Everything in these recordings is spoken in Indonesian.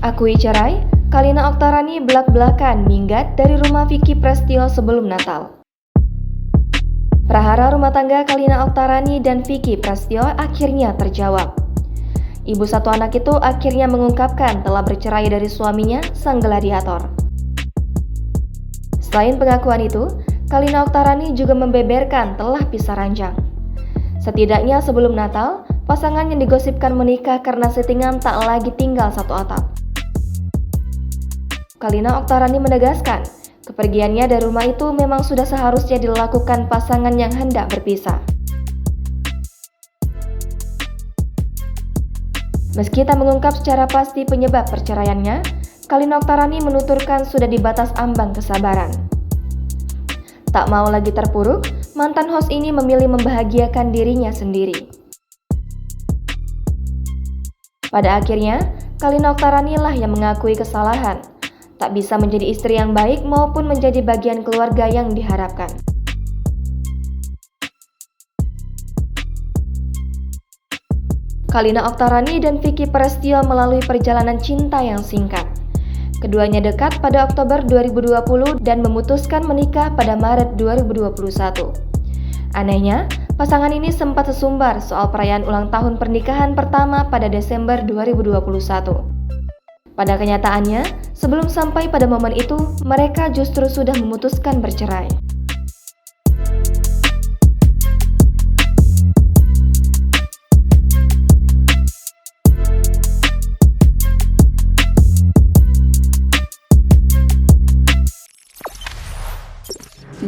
Akui cerai, Kalina Oktarani belak-belakan minggat dari rumah Vicky Prestio sebelum Natal. Prahara rumah tangga Kalina Oktarani dan Vicky Prestio akhirnya terjawab. Ibu satu anak itu akhirnya mengungkapkan telah bercerai dari suaminya, sang gladiator. Selain pengakuan itu, Kalina Oktarani juga membeberkan telah pisah ranjang. Setidaknya sebelum Natal, pasangan yang digosipkan menikah karena settingan tak lagi tinggal satu atap. Kalina Oktarani menegaskan, kepergiannya dari rumah itu memang sudah seharusnya dilakukan pasangan yang hendak berpisah. Meski tak mengungkap secara pasti penyebab perceraiannya, Kalina Oktarani menuturkan sudah di batas ambang kesabaran. Tak mau lagi terpuruk, mantan host ini memilih membahagiakan dirinya sendiri. Pada akhirnya, Kalina Oktarani lah yang mengakui kesalahan, tak bisa menjadi istri yang baik maupun menjadi bagian keluarga yang diharapkan. Kalina Oktarani dan Vicky Prestio melalui perjalanan cinta yang singkat. Keduanya dekat pada Oktober 2020 dan memutuskan menikah pada Maret 2021. Anehnya, pasangan ini sempat sesumbar soal perayaan ulang tahun pernikahan pertama pada Desember 2021. Pada kenyataannya, sebelum sampai pada momen itu, mereka justru sudah memutuskan bercerai.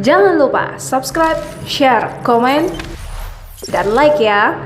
Jangan lupa subscribe, share, komen, dan like ya!